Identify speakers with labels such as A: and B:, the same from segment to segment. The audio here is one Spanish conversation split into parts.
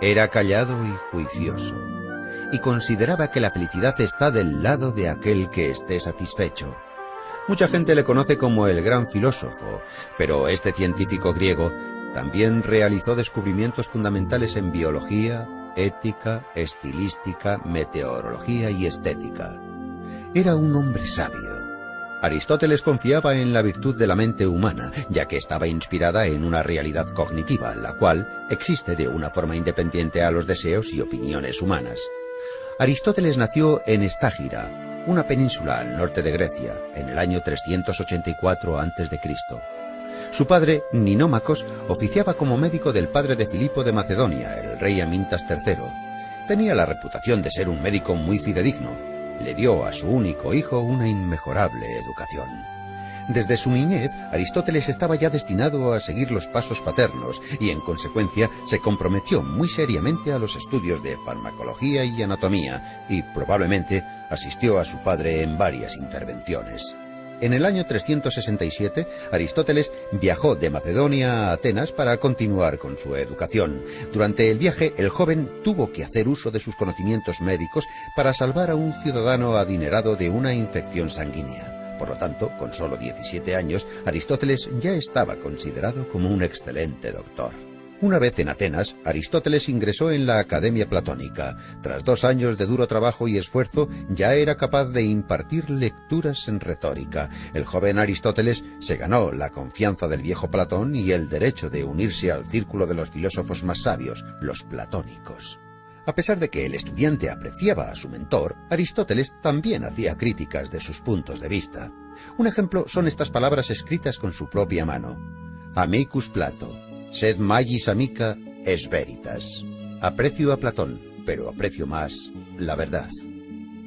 A: Era callado y juicioso, y consideraba que la felicidad está del lado de aquel que esté satisfecho. Mucha gente le conoce como el gran filósofo, pero este científico griego también realizó descubrimientos fundamentales en biología, ética, estilística, meteorología y estética. Era un hombre sabio. Aristóteles confiaba en la virtud de la mente humana, ya que estaba inspirada en una realidad cognitiva, la cual existe de una forma independiente a los deseos y opiniones humanas. Aristóteles nació en Estágira, una península al norte de Grecia, en el año 384 a.C. Su padre, Ninómacos, oficiaba como médico del padre de Filipo de Macedonia, el rey Amintas III. Tenía la reputación de ser un médico muy fidedigno. Le dio a su único hijo una inmejorable educación. Desde su niñez, Aristóteles estaba ya destinado a seguir los pasos paternos y, en consecuencia, se comprometió muy seriamente a los estudios de farmacología y anatomía, y probablemente asistió a su padre en varias intervenciones. En el año 367, Aristóteles viajó de Macedonia a Atenas para continuar con su educación. Durante el viaje, el joven tuvo que hacer uso de sus conocimientos médicos para salvar a un ciudadano adinerado de una infección sanguínea. Por lo tanto, con solo 17 años, Aristóteles ya estaba considerado como un excelente doctor. Una vez en Atenas, Aristóteles ingresó en la Academia Platónica. Tras 2 años de duro trabajo y esfuerzo, ya era capaz de impartir lecturas en retórica. El joven Aristóteles se ganó la confianza del viejo Platón y el derecho de unirse al círculo de los filósofos más sabios, los platónicos. A pesar de que el estudiante apreciaba a su mentor, Aristóteles también hacía críticas de sus puntos de vista. Un ejemplo son estas palabras escritas con su propia mano. Amicus Plato. Sed magis amica es veritas. Aprecio a Platón, pero aprecio más la verdad.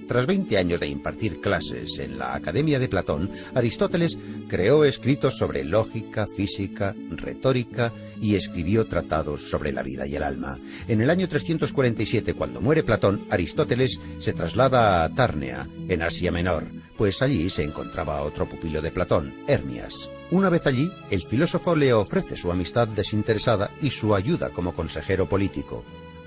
A: Tras 20 años de impartir clases en la Academia de Platón, Aristóteles creó escritos sobre lógica, física, retórica y escribió tratados sobre la vida y el alma. En el año 347, cuando muere Platón, Aristóteles se traslada a Tárnea, en Asia Menor, pues allí se encontraba otro pupilo de Platón, Hermias. Una vez allí, el filósofo le ofrece su amistad desinteresada y su ayuda como consejero político.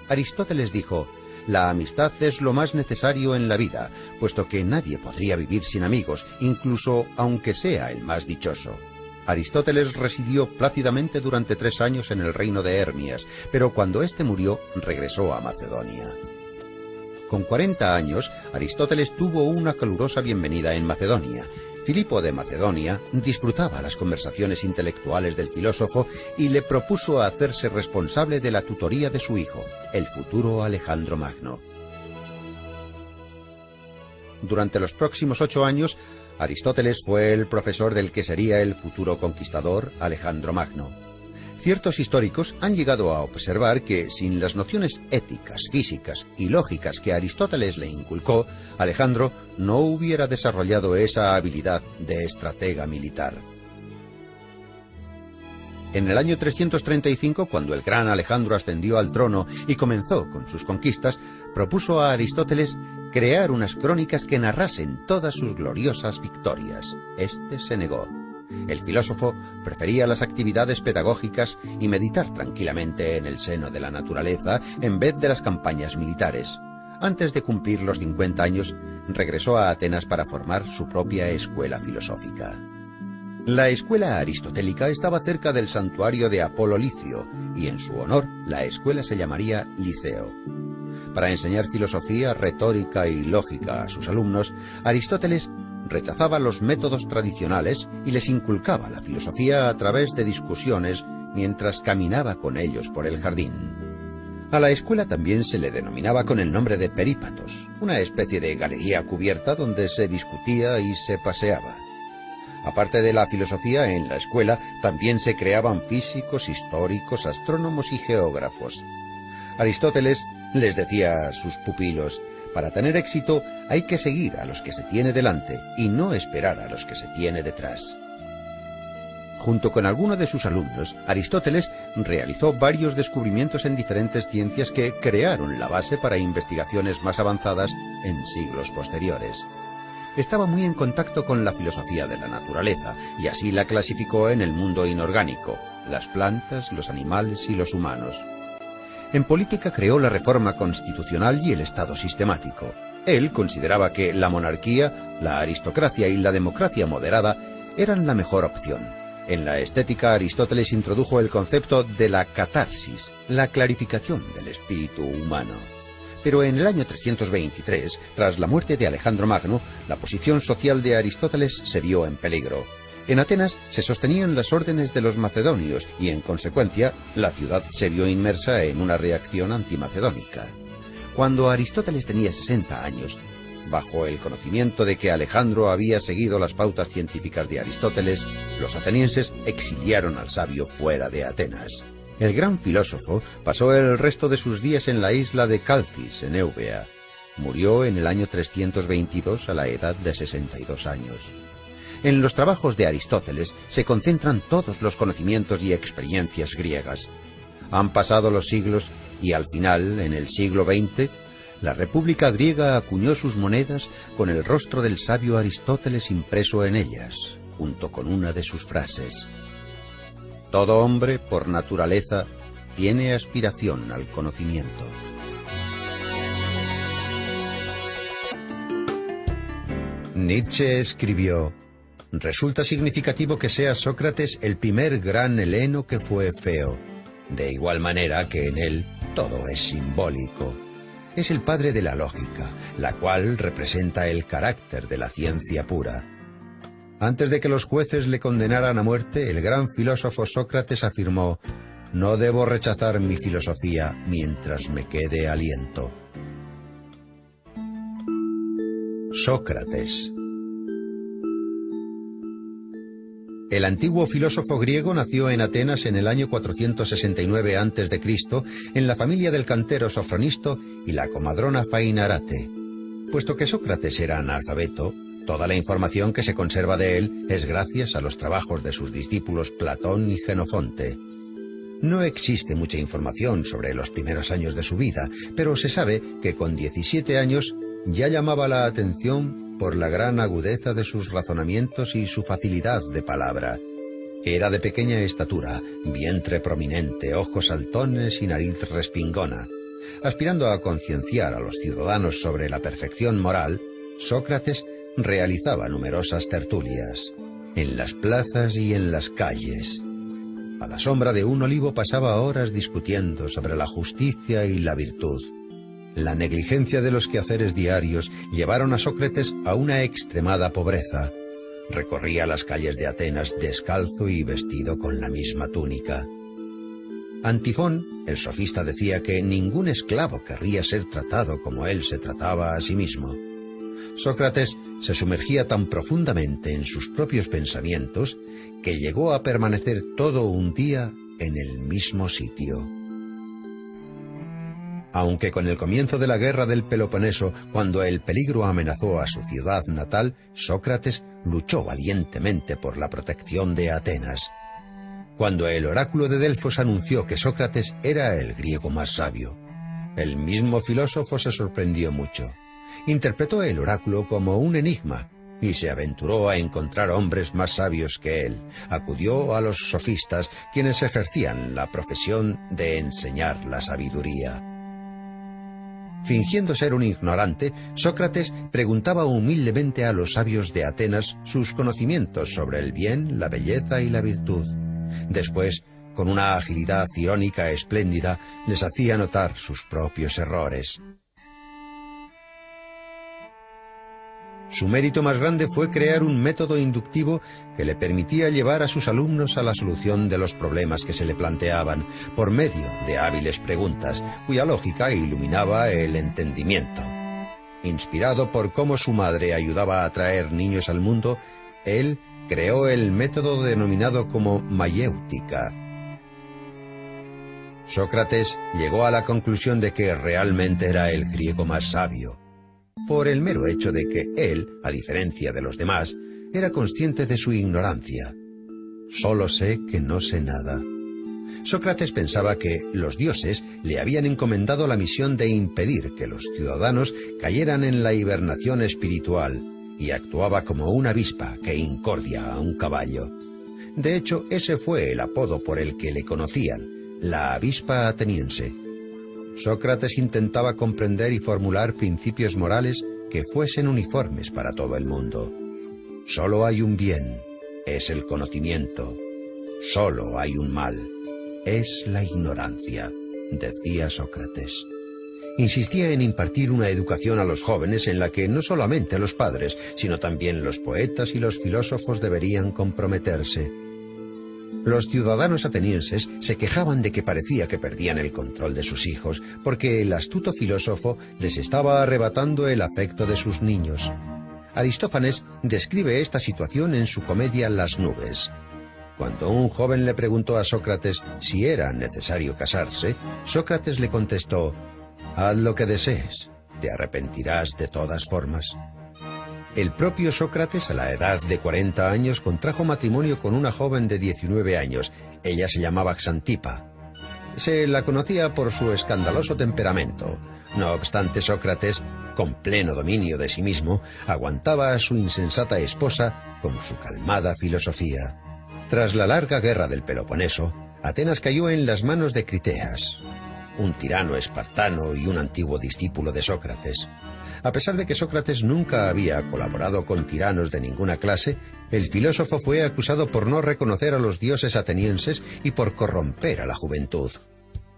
A: Aristóteles dijo: «La amistad es lo más necesario en la vida, puesto que nadie podría vivir sin amigos, incluso aunque sea el más dichoso». Aristóteles residió plácidamente durante 3 años en el reino de Hermias, pero cuando éste murió, regresó a Macedonia. Con 40 años, Aristóteles tuvo una calurosa bienvenida en Macedonia. Filipo de Macedonia disfrutaba las conversaciones intelectuales del filósofo y le propuso hacerse responsable de la tutoría de su hijo, el futuro Alejandro Magno. Durante los próximos 8 años, Aristóteles fue el profesor del que sería el futuro conquistador Alejandro Magno. Ciertos históricos han llegado a observar que, sin las nociones éticas, físicas y lógicas que Aristóteles le inculcó, Alejandro no hubiera desarrollado esa habilidad de estratega militar. En el año 335, cuando el gran Alejandro ascendió al trono y comenzó con sus conquistas, propuso a Aristóteles crear unas crónicas que narrasen todas sus gloriosas victorias. Este se negó. El filósofo prefería las actividades pedagógicas y meditar tranquilamente en el seno de la naturaleza en vez de las campañas militares. Antes de cumplir los 50 años, regresó a Atenas para formar su propia escuela filosófica. La escuela aristotélica estaba cerca del santuario de Apolo Licio, y en su honor la escuela se llamaría Liceo. Para enseñar filosofía, retórica y lógica a sus alumnos, Aristóteles rechazaba los métodos tradicionales y les inculcaba la filosofía a través de discusiones mientras caminaba con ellos por el jardín. A la escuela también se le denominaba con el nombre de perípatos, una especie de galería cubierta donde se discutía y se paseaba. Aparte de la filosofía, en la escuela también se creaban físicos, históricos, astrónomos y geógrafos. Aristóteles les decía a sus pupilos: para tener éxito hay que seguir a los que se tiene delante y no esperar a los que se tiene detrás. Junto con algunos de sus alumnos, Aristóteles realizó varios descubrimientos en diferentes ciencias que crearon la base para investigaciones más avanzadas en siglos posteriores. Estaba muy en contacto con la filosofía de la naturaleza y así la clasificó en el mundo inorgánico, las plantas, los animales y los humanos. En política creó la reforma constitucional y el Estado sistemático. Él consideraba que la monarquía, la aristocracia y la democracia moderada eran la mejor opción. En la estética, Aristóteles introdujo el concepto de la catarsis, la clarificación del espíritu humano. Pero en el año 323, tras la muerte de Alejandro Magno, la posición social de Aristóteles se vio en peligro. En Atenas se sostenían las órdenes de los macedonios y, en consecuencia, la ciudad se vio inmersa en una reacción antimacedónica. Cuando Aristóteles tenía 60 años, bajo el conocimiento de que Alejandro había seguido las pautas científicas de Aristóteles, los atenienses exiliaron al sabio fuera de Atenas. El gran filósofo pasó el resto de sus días en la isla de Calcis, en Eubea. Murió en el año 322 a la edad de 62 años. En los trabajos de Aristóteles se concentran todos los conocimientos y experiencias griegas. Han pasado los siglos y al final, en el siglo XX, la República griega acuñó sus monedas con el rostro del sabio Aristóteles impreso en ellas, junto con una de sus frases. Todo hombre, por naturaleza, tiene aspiración al conocimiento. Nietzsche escribió: resulta significativo que sea Sócrates el primer gran heleno que fue feo, de igual manera que en él todo es simbólico. Es el padre de la lógica, la cual representa el carácter de la ciencia pura. Antes de que los jueces le condenaran a muerte, el gran filósofo Sócrates afirmó: no debo rechazar mi filosofía mientras me quede aliento. Sócrates. El antiguo filósofo griego nació en Atenas en el año 469 a.C., en la familia del cantero Sofronisto y la comadrona Fainarate. Puesto que Sócrates era analfabeto, toda la información que se conserva de él es gracias a los trabajos de sus discípulos Platón y Jenofonte. No existe mucha información sobre los primeros años de su vida, pero se sabe que con 17 años ya llamaba la atención por la gran agudeza de sus razonamientos y su facilidad de palabra. Era de pequeña estatura, vientre prominente, ojos saltones y nariz respingona. Aspirando a concienciar a los ciudadanos sobre la perfección moral, Sócrates realizaba numerosas tertulias, en las plazas y en las calles. A la sombra de un olivo pasaba horas discutiendo sobre la justicia y la virtud. La negligencia de los quehaceres diarios llevaron a Sócrates a una extremada pobreza. Recorría las calles de Atenas descalzo y vestido con la misma túnica. Antifón, el sofista, decía que ningún esclavo querría ser tratado como él se trataba a sí mismo. Sócrates se sumergía tan profundamente en sus propios pensamientos que llegó a permanecer todo un día en el mismo sitio. Aunque con el comienzo de la guerra del Peloponeso, cuando el peligro amenazó a su ciudad natal, Sócrates luchó valientemente por la protección de Atenas. Cuando el oráculo de Delfos anunció que Sócrates era el griego más sabio, el mismo filósofo se sorprendió mucho. Interpretó el oráculo como un enigma y se aventuró a encontrar hombres más sabios que él. Acudió a los sofistas, quienes ejercían la profesión de enseñar la sabiduría. Fingiendo ser un ignorante, Sócrates preguntaba humildemente a los sabios de Atenas sus conocimientos sobre el bien, la belleza y la virtud. Después, con una agilidad irónica espléndida, les hacía notar sus propios errores. Su mérito más grande fue crear un método inductivo que le permitía llevar a sus alumnos a la solución de los problemas que se le planteaban, por medio de hábiles preguntas, cuya lógica iluminaba el entendimiento. Inspirado por cómo su madre ayudaba a traer niños al mundo, él creó el método denominado como mayéutica. Sócrates llegó a la conclusión de que realmente era el griego más sabio, por el mero hecho de que él, a diferencia de los demás, era consciente de su ignorancia. Solo sé que no sé nada. Sócrates pensaba que los dioses le habían encomendado la misión de impedir que los ciudadanos cayeran en la hibernación espiritual, y actuaba como una avispa que incordia a un caballo. De hecho, ese fue el apodo por el que le conocían, la avispa ateniense. Sócrates intentaba comprender y formular principios morales que fuesen uniformes para todo el mundo. Solo hay un bien, es el conocimiento. Solo hay un mal, es la ignorancia, decía Sócrates. Insistía en impartir una educación a los jóvenes en la que no solamente los padres, sino también los poetas y los filósofos deberían comprometerse. Los ciudadanos atenienses se quejaban de que parecía que perdían el control de sus hijos, porque el astuto filósofo les estaba arrebatando el afecto de sus niños. Aristófanes describe esta situación en su comedia Las nubes. Cuando un joven le preguntó a Sócrates si era necesario casarse, Sócrates le contestó: «Haz lo que desees, te arrepentirás de todas formas». El propio Sócrates, a la edad de 40 años, contrajo matrimonio con una joven de 19 años. Ella se llamaba Xantipa. Se la conocía por su escandaloso temperamento. No obstante, Sócrates, con pleno dominio de sí mismo, aguantaba a su insensata esposa con su calmada filosofía. Tras la larga guerra del Peloponeso, Atenas cayó en las manos de Criteas, un tirano espartano y un antiguo discípulo de Sócrates. A pesar de que Sócrates nunca había colaborado con tiranos de ninguna clase, el filósofo fue acusado por no reconocer a los dioses atenienses y por corromper a la juventud.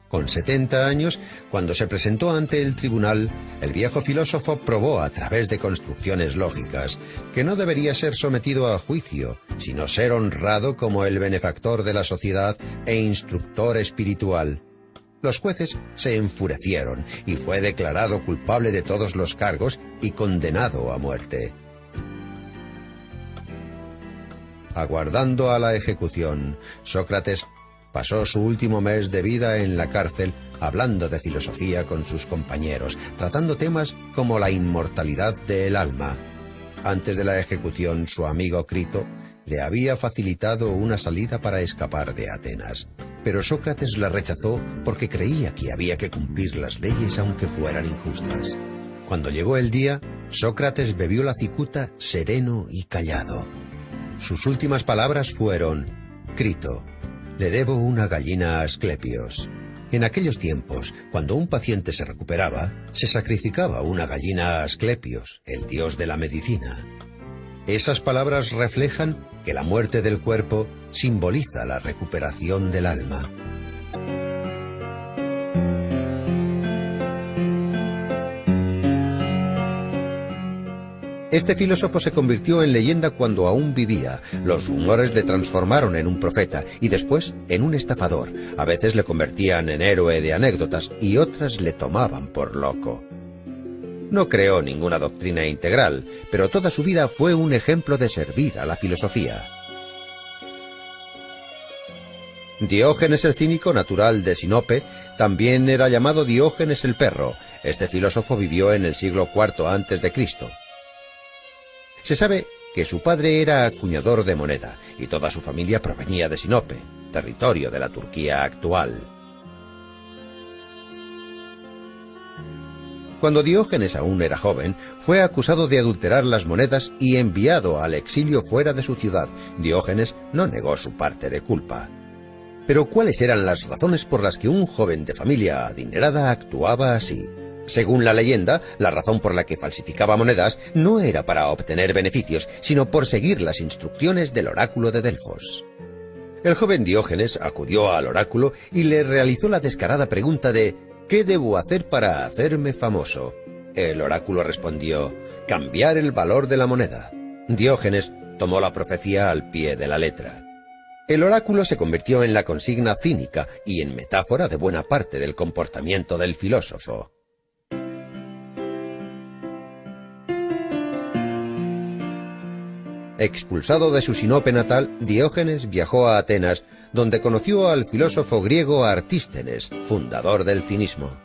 A: Con 70 años, cuando se presentó ante el tribunal, el viejo filósofo probó a través de construcciones lógicas que no debería ser sometido a juicio, sino ser honrado como el benefactor de la sociedad e instructor espiritual. Los jueces se enfurecieron y fue declarado culpable de todos los cargos y condenado a muerte. Aguardando a la ejecución, Sócrates pasó su último mes de vida en la cárcel hablando de filosofía con sus compañeros, tratando temas como la inmortalidad del alma. Antes de la ejecución, su amigo Crito le había facilitado una salida para escapar de Atenas. Pero Sócrates la rechazó porque creía que había que cumplir las leyes aunque fueran injustas. Cuando llegó el día, Sócrates bebió la cicuta sereno y callado. Sus últimas palabras fueron: «Crito, le debo una gallina a Asclepios». En aquellos tiempos, cuando un paciente se recuperaba, se sacrificaba una gallina a Asclepios, el dios de la medicina. Esas palabras reflejan que la muerte del cuerpo simboliza la recuperación del alma. Este filósofo se convirtió en leyenda cuando aún vivía. Los rumores le transformaron en un profeta y después en un estafador. A veces le convertían en héroe de anécdotas y otras le tomaban por loco. No creó ninguna doctrina integral, pero toda su vida fue un ejemplo de servir a la filosofía. Diógenes el cínico, natural de Sinope, también era llamado Diógenes el perro. Este filósofo vivió en el siglo IV a.C. Se sabe que su padre era acuñador de moneda y toda su familia provenía de Sinope, territorio de la Turquía actual. Cuando Diógenes aún era joven, fue acusado de adulterar las monedas y enviado al exilio fuera de su ciudad. Diógenes no negó su parte de culpa. Pero ¿cuáles eran las razones por las que un joven de familia adinerada actuaba así? Según la leyenda, la razón por la que falsificaba monedas no era para obtener beneficios, sino por seguir las instrucciones del oráculo de Delfos. El joven Diógenes acudió al oráculo y le realizó la descarada pregunta de ¿qué debo hacer para hacerme famoso? El oráculo respondió: cambiar el valor de la moneda. Diógenes tomó la profecía al pie de la letra. El oráculo se convirtió en la consigna cínica y en metáfora de buena parte del comportamiento del filósofo. Expulsado de su Sinope natal, Diógenes viajó a Atenas, donde conoció al filósofo griego Artístenes, fundador del cinismo.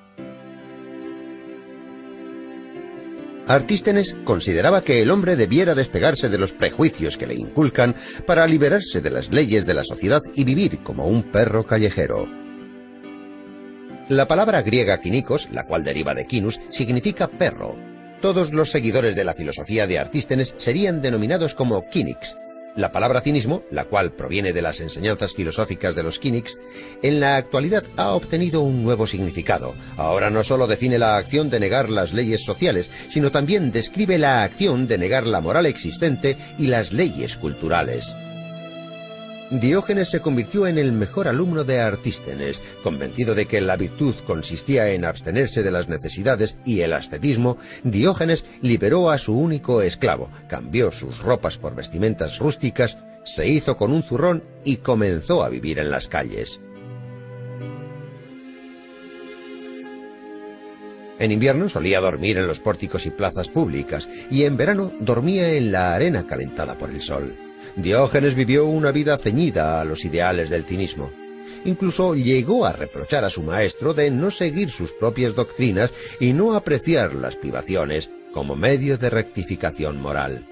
A: Artístenes consideraba que el hombre debiera despegarse de los prejuicios que le inculcan para liberarse de las leyes de la sociedad y vivir como un perro callejero. La palabra griega kinikos, la cual deriva de kinus, significa perro. Todos los seguidores de la filosofía de Artístenes serían denominados como kínics. La palabra cinismo, la cual proviene de las enseñanzas filosóficas de los Cynics, en la actualidad ha obtenido un nuevo significado. Ahora no solo define la acción de negar las leyes sociales, sino también describe la acción de negar la moral existente y las leyes culturales. Diógenes se convirtió en el mejor alumno de Artístenes, convencido de que la virtud consistía en abstenerse de las necesidades y el ascetismo. Diógenes liberó a su único esclavo, cambió sus ropas por vestimentas rústicas, se hizo con un zurrón y comenzó a vivir en las calles. En invierno solía dormir en los pórticos y plazas públicas, y en verano dormía en la arena calentada por el sol. Diógenes vivió una vida ceñida a los ideales del cinismo. Incluso llegó a reprochar a su maestro de no seguir sus propias doctrinas y no apreciar las privaciones como medio de rectificación moral.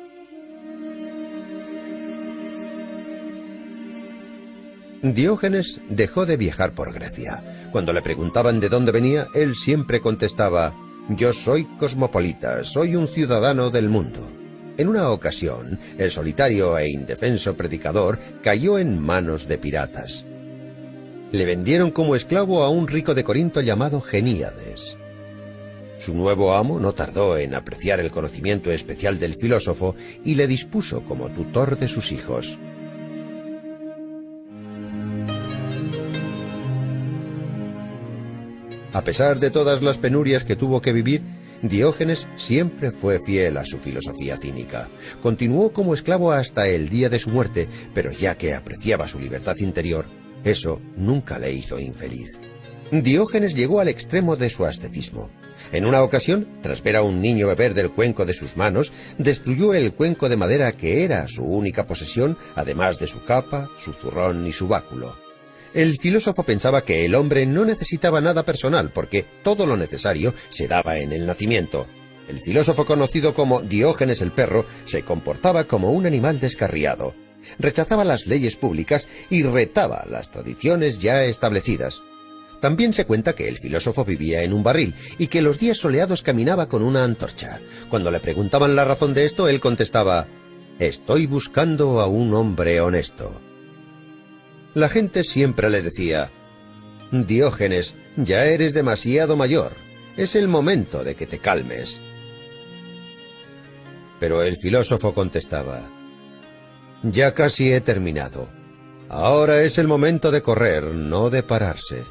A: Diógenes dejó de viajar por Grecia. Cuando le preguntaban de dónde venía, él siempre contestaba: «Yo soy cosmopolita, soy un ciudadano del mundo». En una ocasión, el solitario e indefenso predicador cayó en manos de piratas. Le vendieron como esclavo a un rico de Corinto llamado Geníades. Su nuevo amo no tardó en apreciar el conocimiento especial del filósofo y le dispuso como tutor de sus hijos. A pesar de todas las penurias que tuvo que vivir, Diógenes siempre fue fiel a su filosofía cínica. Continuó como esclavo hasta el día de su muerte, pero ya que apreciaba su libertad interior, eso nunca le hizo infeliz. Diógenes llegó al extremo de su ascetismo. En una ocasión, tras ver a un niño beber del cuenco de sus manos, destruyó el cuenco de madera que era su única posesión, además de su capa, su zurrón y su báculo. El filósofo pensaba que el hombre no necesitaba nada personal porque todo lo necesario se daba en el nacimiento. El filósofo conocido como Diógenes el perro se comportaba como un animal descarriado. Rechazaba las leyes públicas y retaba las tradiciones ya establecidas. También se cuenta que el filósofo vivía en un barril y que los días soleados caminaba con una antorcha. Cuando le preguntaban la razón de esto, él contestaba: «Estoy buscando a un hombre honesto». La gente siempre le decía: «Diógenes, ya eres demasiado mayor. Es el momento de que te calmes». Pero el filósofo contestaba: «Ya casi he terminado. Ahora es el momento de correr, no de pararse».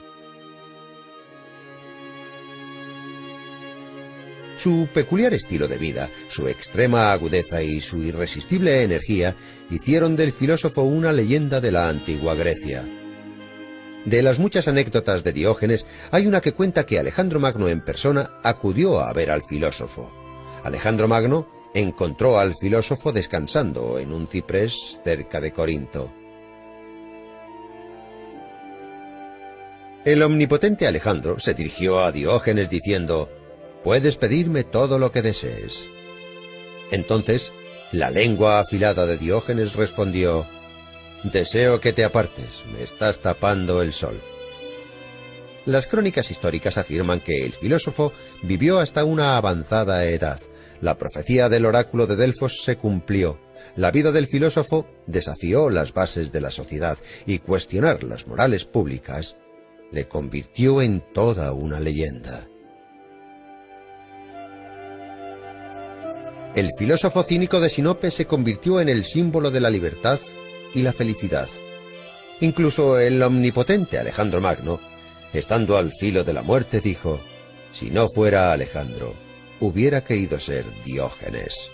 A: Su peculiar estilo de vida, su extrema agudeza y su irresistible energía hicieron del filósofo una leyenda de la antigua Grecia. De las muchas anécdotas de Diógenes, hay una que cuenta que Alejandro Magno en persona acudió a ver al filósofo. Alejandro Magno encontró al filósofo descansando en un ciprés cerca de Corinto. El omnipotente Alejandro se dirigió a Diógenes diciendo: «Puedes pedirme todo lo que desees». Entonces, la lengua afilada de Diógenes respondió: «Deseo que te apartes, me estás tapando el sol». Las crónicas históricas afirman que el filósofo vivió hasta una avanzada edad. La profecía del oráculo de Delfos se cumplió. La vida del filósofo desafió las bases de la sociedad y cuestionar las morales públicas le convirtió en toda una leyenda. El filósofo cínico de Sinope se convirtió en el símbolo de la libertad y la felicidad. Incluso el omnipotente Alejandro Magno, estando al filo de la muerte, dijo: «Si no fuera Alejandro, hubiera querido ser Diógenes».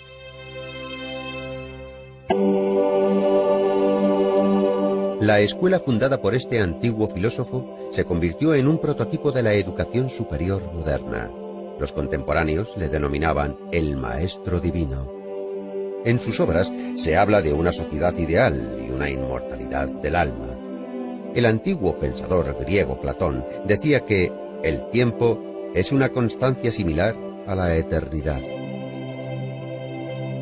A: La escuela fundada por este antiguo filósofo se convirtió en un prototipo de la educación superior moderna. Los contemporáneos le denominaban el Maestro Divino. En sus obras se habla de una sociedad ideal y una inmortalidad del alma. El antiguo pensador griego Platón decía que el tiempo es una constancia similar a la eternidad.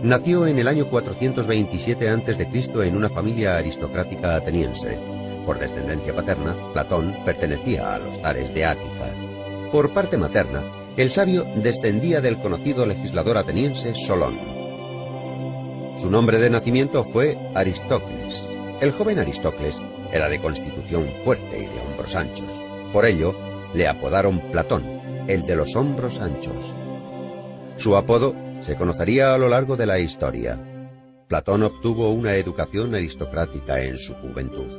A: Nació en el año 427 a.C. en una familia aristocrática ateniense. Por descendencia paterna, Platón pertenecía a los zares de Ática. Por parte materna, el sabio descendía del conocido legislador ateniense Solón. Su nombre de nacimiento fue Aristócles. El joven Aristócles era de constitución fuerte y de hombros anchos. Por ello, le apodaron Platón, el de los hombros anchos. Su apodo se conocería a lo largo de la historia. Platón obtuvo una educación aristocrática en su juventud.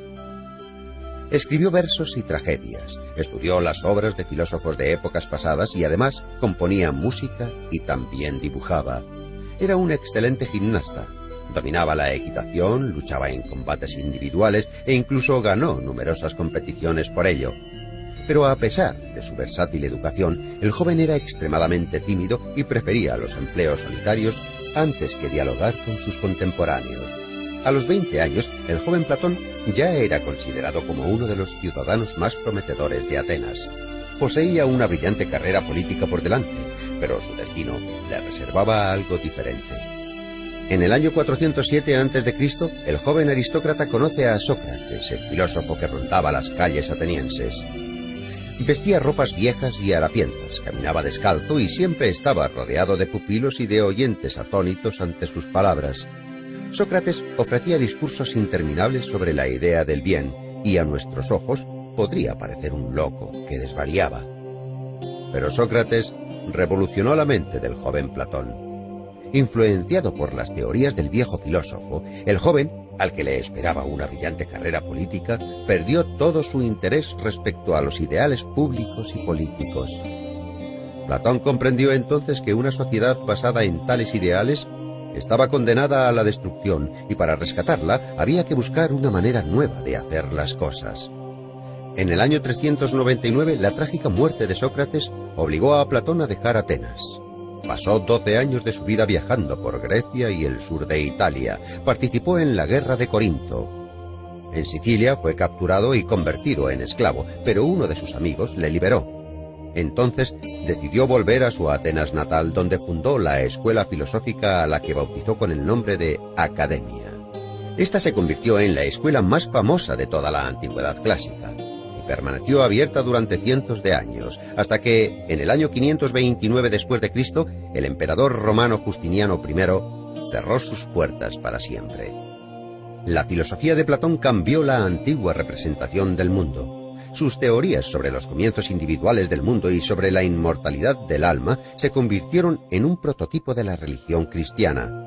A: Escribió versos y tragedias, estudió las obras de filósofos de épocas pasadas y además componía música y también dibujaba. Era un excelente gimnasta. Dominaba la equitación, luchaba en combates individuales e incluso ganó numerosas competiciones por ello. Pero a pesar de su versátil educación, el joven era extremadamente tímido y prefería los empleos solitarios antes que dialogar con sus contemporáneos. A los 20 años, el joven Platón ya era considerado como uno de los ciudadanos más prometedores de Atenas. Poseía una brillante carrera política por delante, pero su destino le reservaba algo diferente. En el año 407 a.C., el joven aristócrata conoce a Sócrates, el filósofo que rondaba las calles atenienses. Vestía ropas viejas y harapientas, caminaba descalzo y siempre estaba rodeado de pupilos y de oyentes atónitos ante sus palabras. Sócrates ofrecía discursos interminables sobre la idea del bien, y a nuestros ojos podría parecer un loco que desvariaba. Pero Sócrates revolucionó la mente del joven Platón. Influenciado por las teorías del viejo filósofo, el joven, al que le esperaba una brillante carrera política, perdió todo su interés respecto a los ideales públicos y políticos. Platón comprendió entonces que una sociedad basada en tales ideales estaba condenada a la destrucción y para rescatarla había que buscar una manera nueva de hacer las cosas. En el año 399, la trágica muerte de Sócrates obligó a Platón a dejar Atenas. Pasó 12 años de su vida viajando por Grecia y el sur de Italia. Participó en la guerra de Corinto. En Sicilia fue capturado y convertido en esclavo, pero uno de sus amigos le liberó. Entonces decidió volver a su Atenas natal, donde fundó la escuela filosófica a la que bautizó con el nombre de Academia. Esta se convirtió en la escuela más famosa de toda la antigüedad clásica. Permaneció abierta durante cientos de años, hasta que, en el año 529 después de Cristo, el emperador romano Justiniano I cerró sus puertas para siempre. La filosofía de Platón cambió la antigua representación del mundo. Sus teorías sobre los comienzos individuales del mundo y sobre la inmortalidad del alma se convirtieron en un prototipo de la religión cristiana.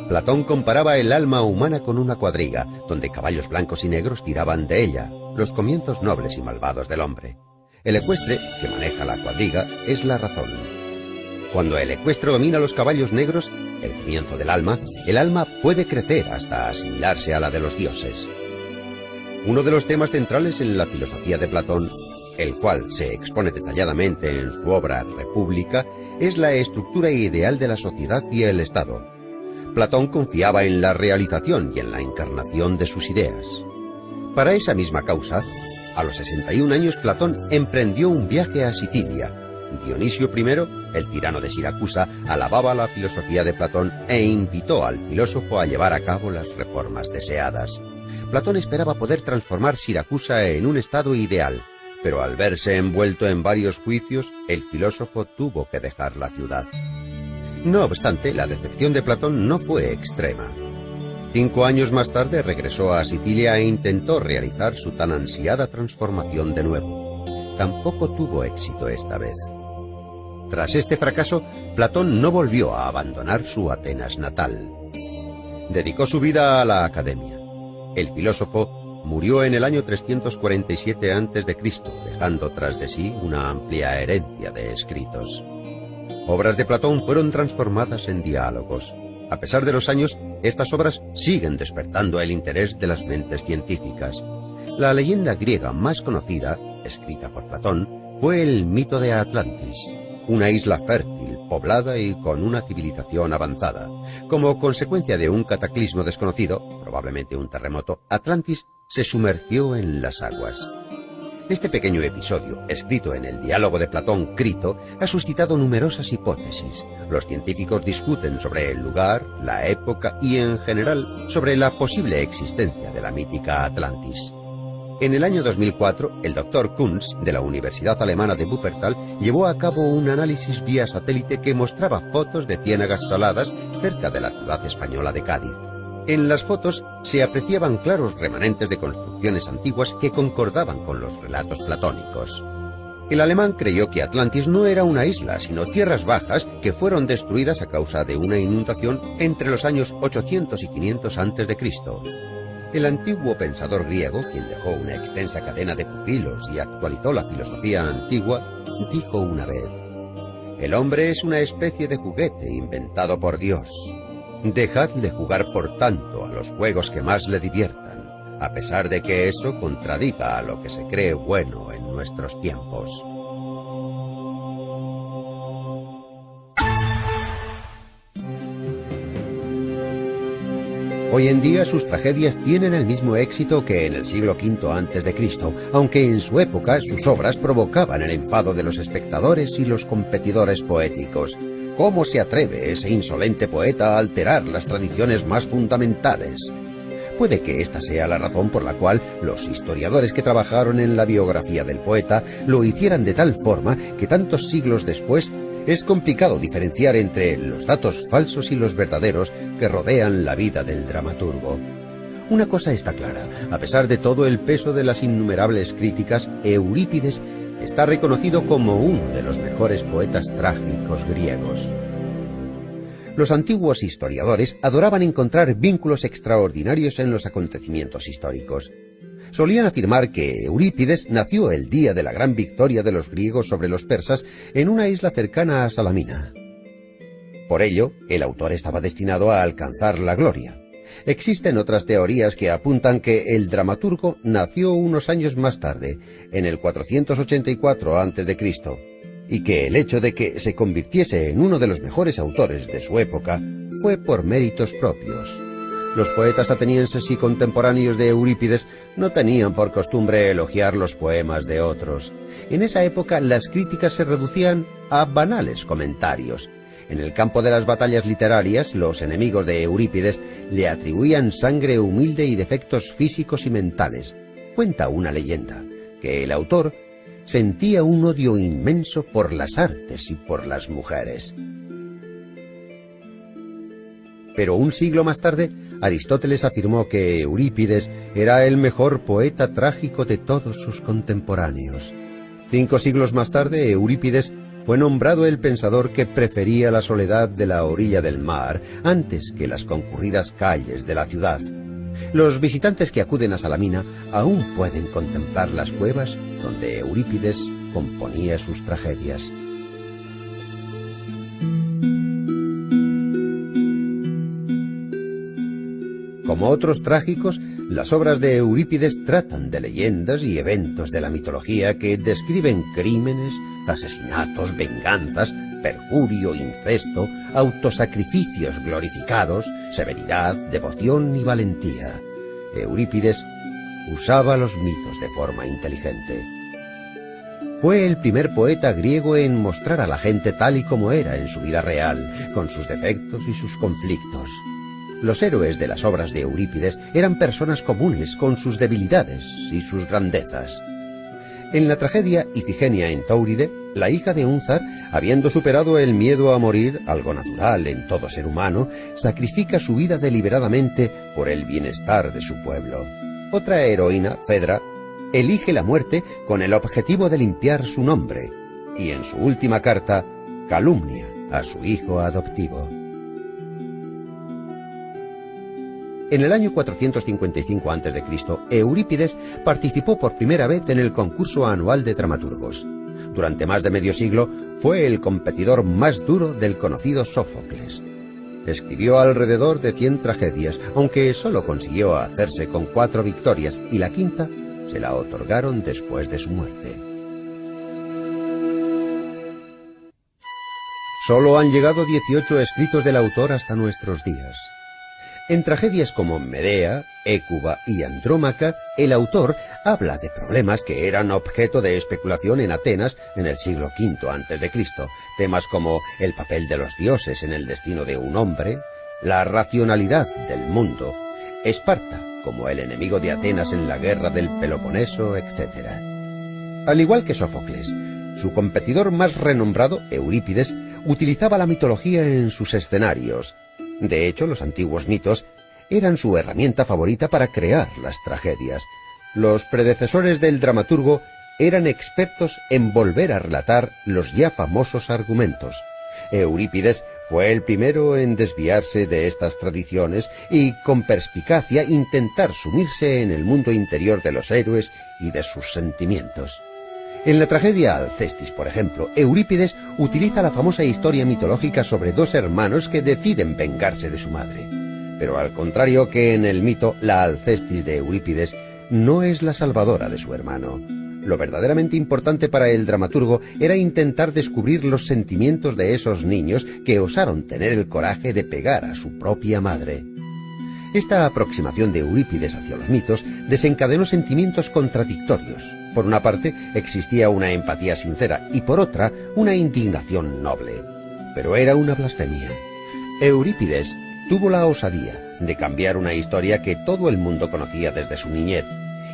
A: Platón comparaba el alma humana con una cuadriga, donde caballos blancos y negros tiraban de ella, los comienzos nobles y malvados del hombre. El ecuestre, que maneja la cuadriga, es la razón. Cuando el ecuestre domina los caballos negros, el comienzo del alma, el alma puede crecer hasta asimilarse a la de los dioses. Uno de los temas centrales en la filosofía de Platón, el cual se expone detalladamente en su obra República, es la estructura ideal de la sociedad y el Estado. Platón confiaba en la realización y en la encarnación de sus ideas. Para esa misma causa, a los 61 años Platón emprendió un viaje a Sicilia. Dionisio I, el tirano de Siracusa, alababa la filosofía de Platón e invitó al filósofo a llevar a cabo las reformas deseadas. Platón esperaba poder transformar Siracusa en un estado ideal, pero al verse envuelto en varios juicios, el filósofo tuvo que dejar la ciudad. No obstante, la decepción de Platón no fue extrema. 5 años más tarde regresó a Sicilia e intentó realizar su tan ansiada transformación de nuevo. Tampoco tuvo éxito esta vez. Tras este fracaso, Platón no volvió a abandonar su Atenas natal. Dedicó su vida a la academia. El filósofo murió en el año 347 a.C., dejando tras de sí una amplia herencia de escritos. Obras de Platón fueron transformadas en diálogos. A pesar de los años, estas obras siguen despertando el interés de las mentes científicas. La leyenda griega más conocida, escrita por Platón, fue el mito de Atlantis, una isla fértil, poblada y con una civilización avanzada. Como consecuencia de un cataclismo desconocido, probablemente un terremoto, Atlantis se sumergió en las aguas. Este pequeño episodio, escrito en el diálogo de Platón Crito, ha suscitado numerosas hipótesis. Los científicos discuten sobre el lugar, la época y, en general, sobre la posible existencia de la mítica Atlantis. En el año 2004, el Dr. Kunz, de la Universidad Alemana de Wuppertal, llevó a cabo un análisis vía satélite que mostraba fotos de ciénagas saladas cerca de la ciudad española de Cádiz. En las fotos se apreciaban claros remanentes de construcciones antiguas que concordaban con los relatos platónicos. El alemán creyó que Atlantis no era una isla, sino tierras bajas que fueron destruidas a causa de una inundación entre los años 800 y 500 a.C. El antiguo pensador griego, quien dejó una extensa cadena de pupilos y actualizó la filosofía antigua, dijo una vez: «El hombre es una especie de juguete inventado por Dios. Dejadle jugar por tanto a los juegos que más le diviertan, a pesar de que eso contradiga a lo que se cree bueno en nuestros tiempos». Hoy en día sus tragedias tienen el mismo éxito que en el siglo V a.C., aunque en su época sus obras provocaban el enfado de los espectadores y los competidores poéticos. ¿Cómo se atreve ese insolente poeta a alterar las tradiciones más fundamentales? Puede que esta sea la razón por la cual los historiadores que trabajaron en la biografía del poeta lo hicieran de tal forma que tantos siglos después es complicado diferenciar entre los datos falsos y los verdaderos que rodean la vida del dramaturgo. Una cosa está clara: a pesar de todo el peso de las innumerables críticas, Eurípides está reconocido como uno de los mejores poetas trágicos griegos. Los antiguos historiadores adoraban encontrar vínculos extraordinarios en los acontecimientos históricos. Solían afirmar que Eurípides nació el día de la gran victoria de los griegos sobre los persas en una isla cercana a Salamina. Por ello, el autor estaba destinado a alcanzar la gloria. Existen otras teorías que apuntan que el dramaturgo nació unos años más tarde, en el 484 a.C., y que el hecho de que se convirtiese en uno de los mejores autores de su época fue por méritos propios. Los poetas atenienses y contemporáneos de Eurípides no tenían por costumbre elogiar los poemas de otros. En esa época las críticas se reducían a banales comentarios. En el campo de las batallas literarias, los enemigos de Eurípides le atribuían sangre humilde y defectos físicos y mentales. Cuenta una leyenda que el autor sentía un odio inmenso por las artes y por las mujeres. Pero un siglo más tarde, Aristóteles afirmó que Eurípides era el mejor poeta trágico de todos sus contemporáneos. 5 siglos más tarde, Eurípides fue nombrado el pensador que prefería la soledad de la orilla del mar antes que las concurridas calles de la ciudad. Los visitantes que acuden a Salamina aún pueden contemplar las cuevas donde Eurípides componía sus tragedias. Como otros trágicos, las obras de Eurípides tratan de leyendas y eventos de la mitología que describen crímenes, asesinatos, venganzas, perjurio, incesto, autosacrificios glorificados, severidad, devoción y valentía. Eurípides usaba los mitos de forma inteligente. Fue el primer poeta griego en mostrar a la gente tal y como era en su vida real, con sus defectos y sus conflictos. Los héroes de las obras de Eurípides eran personas comunes con sus debilidades y sus grandezas. En la tragedia Ifigenia en Táuride, la hija de Únzar, habiendo superado el miedo a morir, algo natural en todo ser humano, sacrifica su vida deliberadamente por el bienestar de su pueblo. Otra heroína, Fedra, elige la muerte con el objetivo de limpiar su nombre, y en su última carta calumnia a su hijo adoptivo. En el año 455 a.C., Eurípides participó por primera vez en el concurso anual de dramaturgos. Durante más de medio siglo fue el competidor más duro del conocido Sófocles. Escribió alrededor de 100 tragedias, aunque solo consiguió hacerse con 4 victorias y la quinta se la otorgaron después de su muerte. Solo han llegado 18 escritos del autor hasta nuestros días. En tragedias como Medea, Hécuba y Andrómaca, el autor habla de problemas que eran objeto de especulación en Atenas en el siglo V a.C., temas como el papel de los dioses en el destino de un hombre, la racionalidad del mundo, Esparta como el enemigo de Atenas en la guerra del Peloponeso, etc. Al igual que Sófocles, su competidor más renombrado, Eurípides, utilizaba la mitología en sus escenarios. De hecho, los antiguos mitos eran su herramienta favorita para crear las tragedias. Los predecesores del dramaturgo eran expertos en volver a relatar los ya famosos argumentos. Eurípides fue el primero en desviarse de estas tradiciones y, con perspicacia, intentar sumirse en el mundo interior de los héroes y de sus sentimientos. En la tragedia Alcestis, por ejemplo, Eurípides utiliza la famosa historia mitológica sobre dos hermanos que deciden vengarse de su madre. Pero al contrario que en el mito, la Alcestis de Eurípides no es la salvadora de su hermano. Lo verdaderamente importante para el dramaturgo era intentar descubrir los sentimientos de esos niños que osaron tener el coraje de pegar a su propia madre. Esta aproximación de Eurípides hacia los mitos desencadenó sentimientos contradictorios. Por una parte, existía una empatía sincera y por otra, una indignación noble. Pero era una blasfemia. Eurípides tuvo la osadía de cambiar una historia que todo el mundo conocía desde su niñez,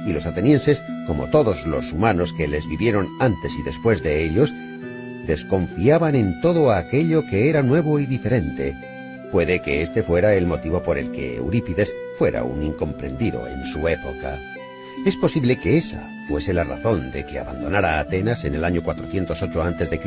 A: y los atenienses, como todos los humanos que les vivieron antes y después de ellos, desconfiaban en todo aquello que era nuevo y diferente. Puede que este fuera el motivo por el que Eurípides fuera un incomprendido en su época. Es posible que esa fuese la razón de que abandonara Atenas en el año 408 a.C.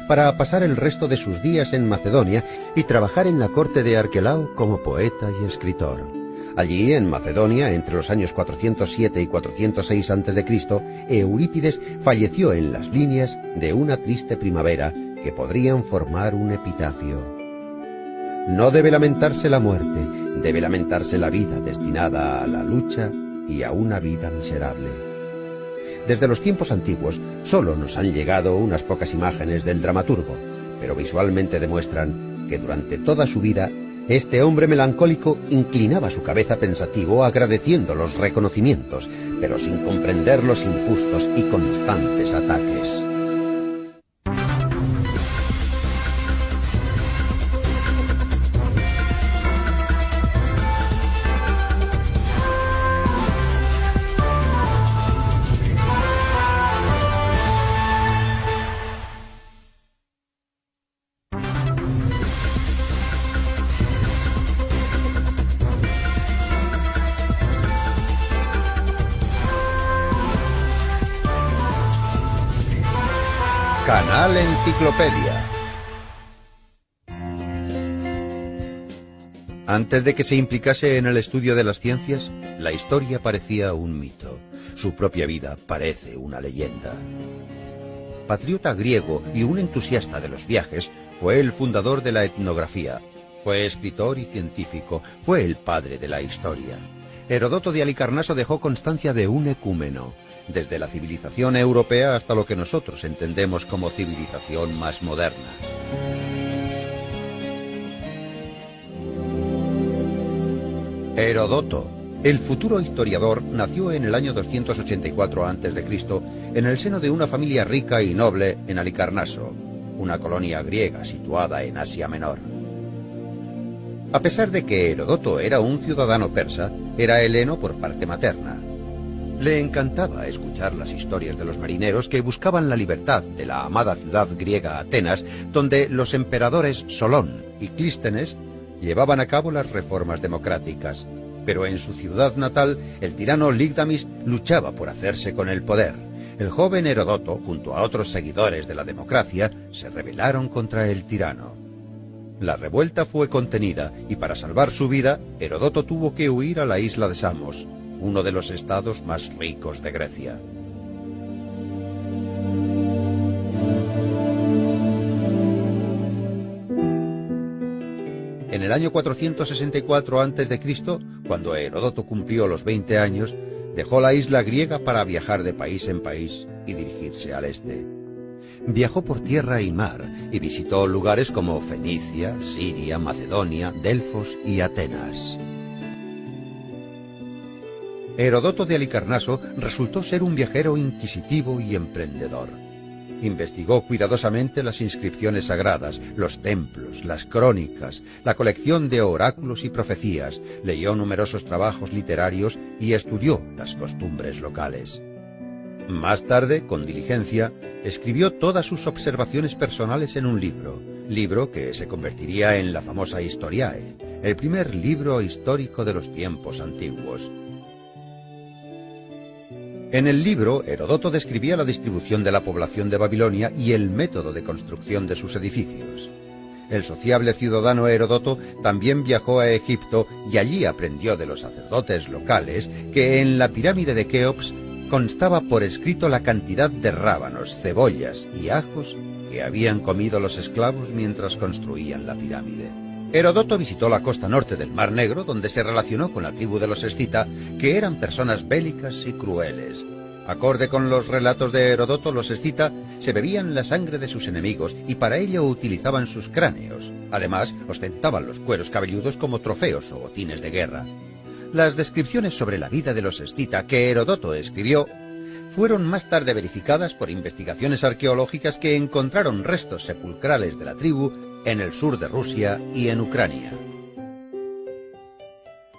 A: para pasar el resto de sus días en Macedonia y trabajar en la corte de Arquelao como poeta y escritor. Allí, en Macedonia, entre los años 407 y 406 a.C., Eurípides falleció en las líneas de una triste primavera que podrían formar un epitafio. No debe lamentarse la muerte, debe lamentarse la vida destinada a la lucha y a una vida miserable. Desde los tiempos antiguos solo nos han llegado unas pocas imágenes del dramaturgo, pero visualmente demuestran que durante toda su vida este hombre melancólico inclinaba su cabeza pensativo agradeciendo los reconocimientos, pero sin comprender los injustos y constantes ataques. Canal Enciclopedia. Antes de que se implicase en el estudio de las ciencias, la historia parecía un mito. Su propia vida parece una leyenda. Patriota griego y un entusiasta de los viajes, fue el fundador de la etnografía. Fue escritor y científico, fue el padre de la historia. Heródoto de Halicarnaso dejó constancia de un ecúmeno, desde la civilización europea hasta lo que nosotros entendemos como civilización más moderna. Heródoto, el futuro historiador, nació en el año 284 a.C. en el seno de una familia rica y noble en Halicarnaso, una colonia griega situada en Asia Menor. A pesar de que Heródoto era un ciudadano persa, era heleno por parte materna. Le encantaba escuchar las historias de los marineros que buscaban la libertad de la amada ciudad griega Atenas, donde los emperadores Solón y Clístenes llevaban a cabo las reformas democráticas. Pero en su ciudad natal, el tirano Ligdamis luchaba por hacerse con el poder. El joven Heródoto, junto a otros seguidores de la democracia, se rebelaron contra el tirano. La revuelta fue contenida y para salvar su vida, Heródoto tuvo que huir a la isla de Samos, uno de los estados más ricos de Grecia. En el año 464 a.C., cuando Heródoto cumplió los 20 años, dejó la isla griega para viajar de país en país y dirigirse al este. Viajó por tierra y mar y visitó lugares como Fenicia, Siria, Macedonia, Delfos y Atenas. Heródoto de Halicarnaso resultó ser un viajero inquisitivo y emprendedor. Investigó cuidadosamente las inscripciones sagradas, los templos, las crónicas, la colección de oráculos y profecías, leyó numerosos trabajos literarios y estudió las costumbres locales. Más tarde, con diligencia, escribió todas sus observaciones personales en un libro que se convertiría en la famosa Historiae, el primer libro histórico de los tiempos antiguos. En el libro, Heródoto describía la distribución de la población de Babilonia y el método de construcción de sus edificios. El sociable ciudadano Heródoto también viajó a Egipto y allí aprendió de los sacerdotes locales que en la pirámide de Keops constaba por escrito la cantidad de rábanos, cebollas y ajos que habían comido los esclavos mientras construían la pirámide. Heródoto visitó la costa norte del Mar Negro, donde se relacionó con la tribu de los escita, que eran personas bélicas y crueles. Acorde con los relatos de Heródoto, los escita se bebían la sangre de sus enemigos y para ello utilizaban sus cráneos. Además, ostentaban los cueros cabelludos como trofeos o botines de guerra. Las descripciones sobre la vida de los escita que Heródoto escribió fueron más tarde verificadas por investigaciones arqueológicas que encontraron restos sepulcrales de la tribu en el sur de Rusia y en Ucrania.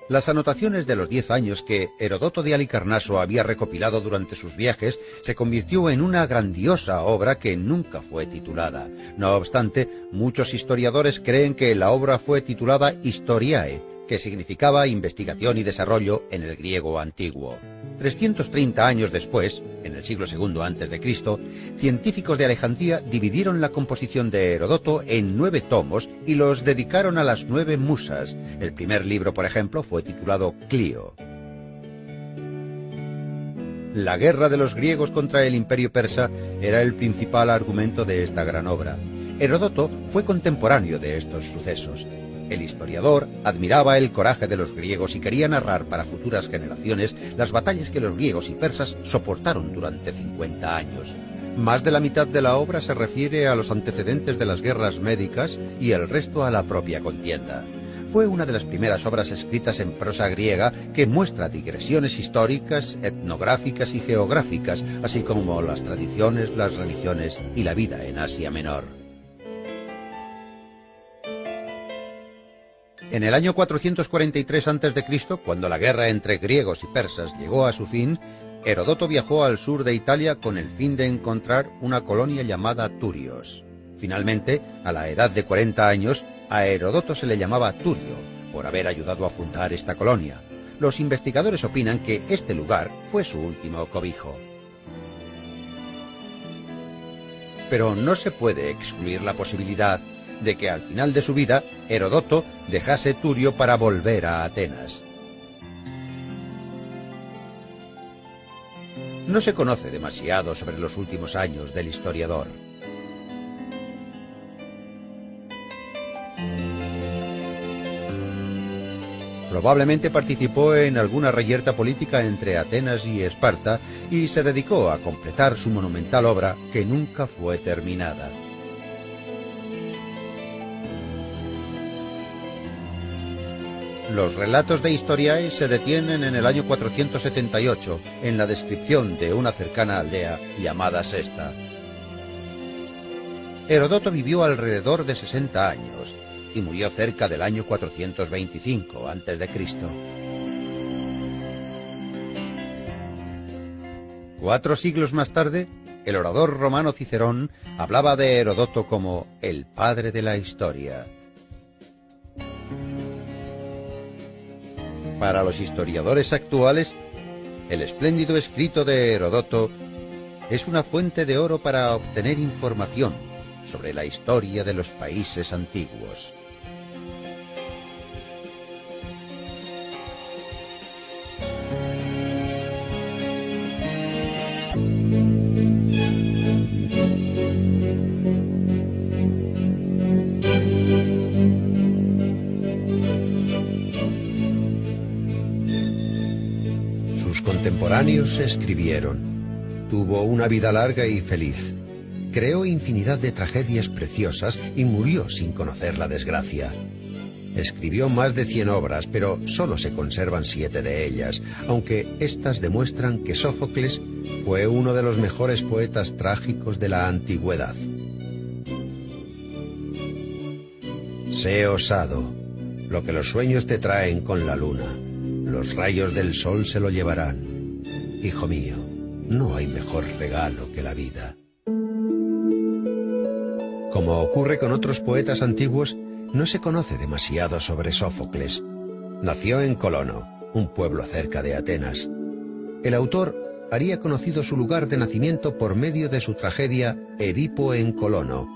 A: Las anotaciones de los 10 años que Heródoto de Halicarnaso había recopilado durante sus viajes se convirtió en una grandiosa obra que nunca fue titulada. No obstante, muchos historiadores creen que la obra fue titulada Historiae, que significaba investigación y desarrollo en el griego antiguo. 330 años después, en el siglo II a.C., científicos de Alejandría dividieron la composición de Heródoto en 9 tomos y los dedicaron a las 9 musas. El primer libro, por ejemplo, fue titulado Clío. La guerra de los griegos contra el imperio persa era el principal argumento de esta gran obra. Heródoto fue contemporáneo de estos sucesos. El historiador admiraba el coraje de los griegos y quería narrar para futuras generaciones las batallas que los griegos y persas soportaron durante 50 años. Más de la mitad de la obra se refiere a los antecedentes de las guerras médicas y el resto a la propia contienda. Fue una de las primeras obras escritas en prosa griega que muestra digresiones históricas, etnográficas y geográficas, así como las tradiciones, las religiones y la vida en Asia Menor. En el año 443 a.C., cuando la guerra entre griegos y persas llegó a su fin, Heródoto viajó al sur de Italia con el fin de encontrar una colonia llamada Turios. Finalmente, a la edad de 40 años, a Heródoto se le llamaba Turio, por haber ayudado a fundar esta colonia. Los investigadores opinan que este lugar fue su último cobijo. Pero no se puede excluir la posibilidad de que al final de su vida Heródoto dejase Turio para volver a Atenas. No se conoce demasiado sobre los últimos años del historiador. Probablemente participó en alguna reyerta política entre Atenas y Esparta y se dedicó a completar su monumental obra que nunca fue terminada. Los relatos de Historiae se detienen en el año 478, en la descripción de una cercana aldea llamada Sesta. Heródoto vivió alrededor de 60 años y murió cerca del año 425 a.C. 4 siglos más tarde, el orador romano Cicerón hablaba de Heródoto como el padre de la historia. Para los historiadores actuales, el espléndido escrito de Heródoto es una fuente de oro para obtener información sobre la historia de los países antiguos. Sus contemporáneos escribieron: tuvo una vida larga y feliz. Creó infinidad de tragedias preciosas y murió sin conocer la desgracia. Escribió más de 100 obras, pero solo se conservan 7 de ellas, aunque éstas demuestran que Sófocles fue uno de los mejores poetas trágicos de la antigüedad. Sé osado. Lo que los sueños te traen con la luna, los rayos del sol se lo llevarán. Hijo mío, no hay mejor regalo que la vida. Como ocurre con otros poetas antiguos, no se conoce demasiado sobre Sófocles. Nació en Colono, un pueblo cerca de Atenas. El autor haría conocido su lugar de nacimiento por medio de su tragedia Edipo en Colono.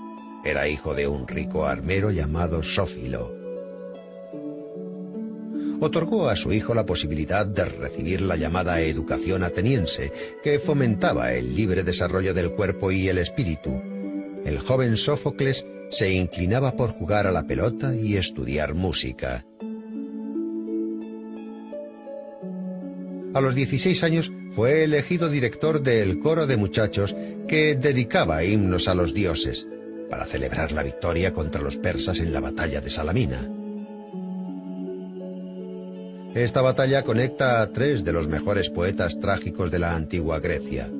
A: Era hijo de un rico armero llamado Sófilo. Otorgó a su hijo la posibilidad de recibir la llamada educación ateniense, que fomentaba el libre desarrollo del cuerpo y el espíritu. El joven Sófocles se inclinaba por jugar a la pelota y estudiar música. A los 16 años fue elegido director del coro de muchachos que dedicaba himnos a los dioses, para celebrar la victoria contra los persas en la batalla de Salamina. Esta batalla conecta a 3 de los mejores poetas trágicos de la antigua Grecia.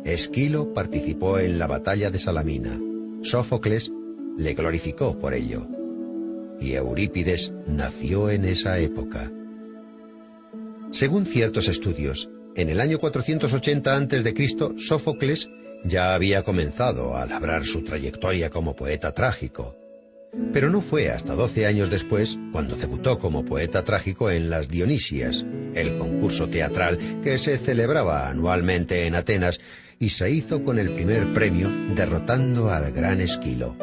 A: Esquilo participó en la batalla de Salamina. Sófocles le glorificó por ello. Y Eurípides nació en esa época. Según ciertos estudios, en el año 480 a.C., Sófocles ya había comenzado a labrar su trayectoria como poeta trágico. Pero no fue hasta 12 años después cuando debutó como poeta trágico en las Dionisias, el concurso teatral que se celebraba anualmente en Atenas, y se hizo con el primer premio derrotando al gran Esquilo.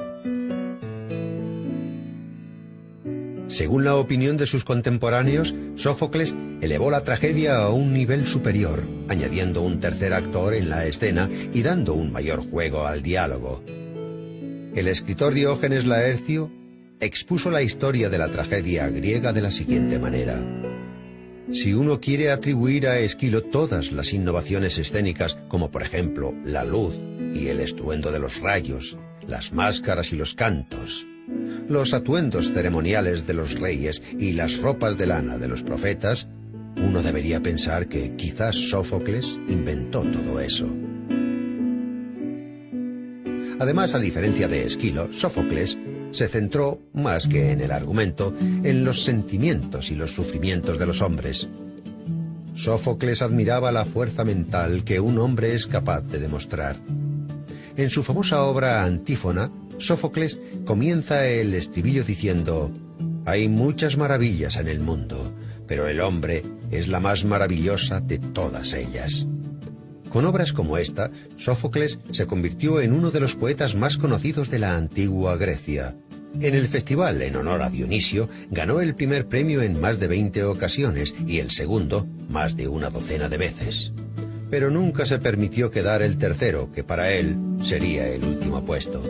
A: Según la opinión de sus contemporáneos, Sófocles elevó la tragedia a un nivel superior, añadiendo un tercer actor en la escena y dando un mayor juego al diálogo. El escritor Diógenes Laercio expuso la historia de la tragedia griega de la siguiente manera. Si uno quiere atribuir a Esquilo todas las innovaciones escénicas, como por ejemplo la luz y el estruendo de los rayos, las máscaras y los cantos, los atuendos ceremoniales de los reyes y las ropas de lana de los profetas, uno debería pensar que quizás Sófocles inventó todo eso. Además, a diferencia de Esquilo, Sófocles se centró, más que en el argumento, en los sentimientos y los sufrimientos de los hombres. Sófocles admiraba la fuerza mental que un hombre es capaz de demostrar. En su famosa obra Antífona, Sófocles comienza el estribillo diciendo: «Hay muchas maravillas en el mundo, pero el hombre es la más maravillosa de todas ellas». Con obras como esta, Sófocles se convirtió en uno de los poetas más conocidos de la antigua Grecia. En el festival en honor a Dionisio ganó el primer premio en más de 20 ocasiones y el segundo más de una docena de veces. Pero nunca se permitió quedar el tercero, que para él sería el último puesto.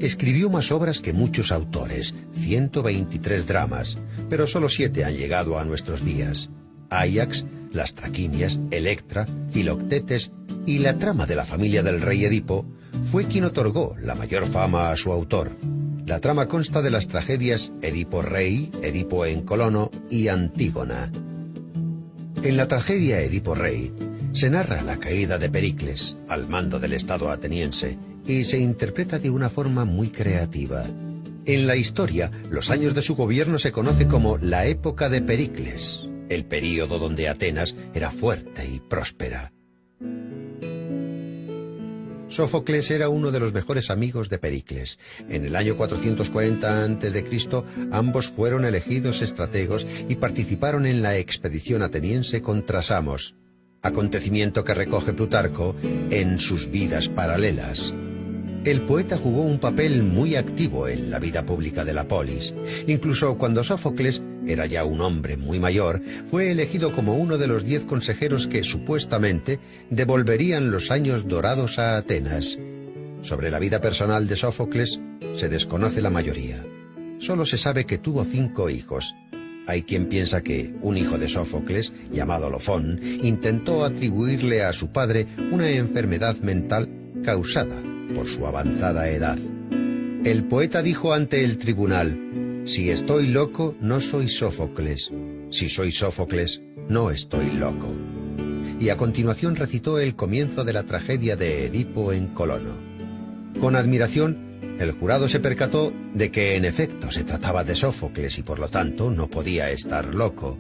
A: Escribió más obras que muchos autores, 123 dramas, pero solo 7 han llegado a nuestros días. Áyax, las Traquinias, Electra, Filoctetes y la trama de la familia del rey Edipo fue quien otorgó la mayor fama a su autor. La trama consta de las tragedias Edipo Rey, Edipo en Colono y Antígona. En la tragedia Edipo Rey se narra la caída de Pericles al mando del Estado ateniense y se interpreta de una forma muy creativa. En la historia, los años de su gobierno se conoce como la época de Pericles, el período donde Atenas era fuerte y próspera. Sófocles era uno de los mejores amigos de Pericles. En el año 440 a.C., ambos fueron elegidos estrategos y participaron en la expedición ateniense contra Samos, acontecimiento que recoge Plutarco en sus Vidas Paralelas. El poeta jugó un papel muy activo en la vida pública de la polis. Incluso cuando Sófocles era ya un hombre muy mayor, fue elegido como uno de los 10 consejeros que supuestamente devolverían los años dorados a Atenas. Sobre la vida personal de Sófocles se desconoce la mayoría. Solo se sabe que tuvo 5 hijos. Hay quien piensa que un hijo de Sófocles, llamado Lofón, intentó atribuirle a su padre una enfermedad mental causada por su avanzada edad. El poeta dijo ante el tribunal: Si estoy loco, no soy Sófocles. Si soy Sófocles, no estoy loco. Y a continuación recitó el comienzo de la tragedia de Edipo en Colono. Con admiración, el jurado se percató de que en efecto se trataba de Sófocles y por lo tanto no podía estar loco.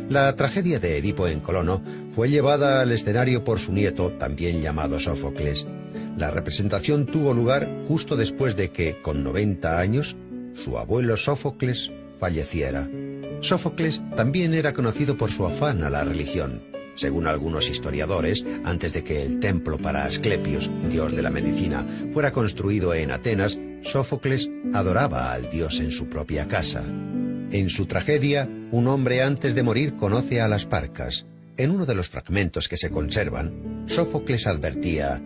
A: La tragedia de Edipo en Colono fue llevada al escenario por su nieto, también llamado Sófocles. La representación tuvo lugar justo después de que, con 90 años, su abuelo Sófocles falleciera. Sófocles también era conocido por su afán a la religión. Según algunos historiadores, antes de que el templo para Asclepios, dios de la medicina, fuera construido en Atenas, Sófocles adoraba al dios en su propia casa. En su tragedia, un hombre antes de morir conoce a las Parcas. En uno de los fragmentos que se conservan, Sófocles advertía: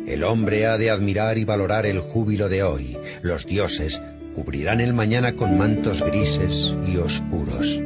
A: «El hombre ha de admirar y valorar el júbilo de hoy. Los dioses cubrirán el mañana con mantos grises y oscuros».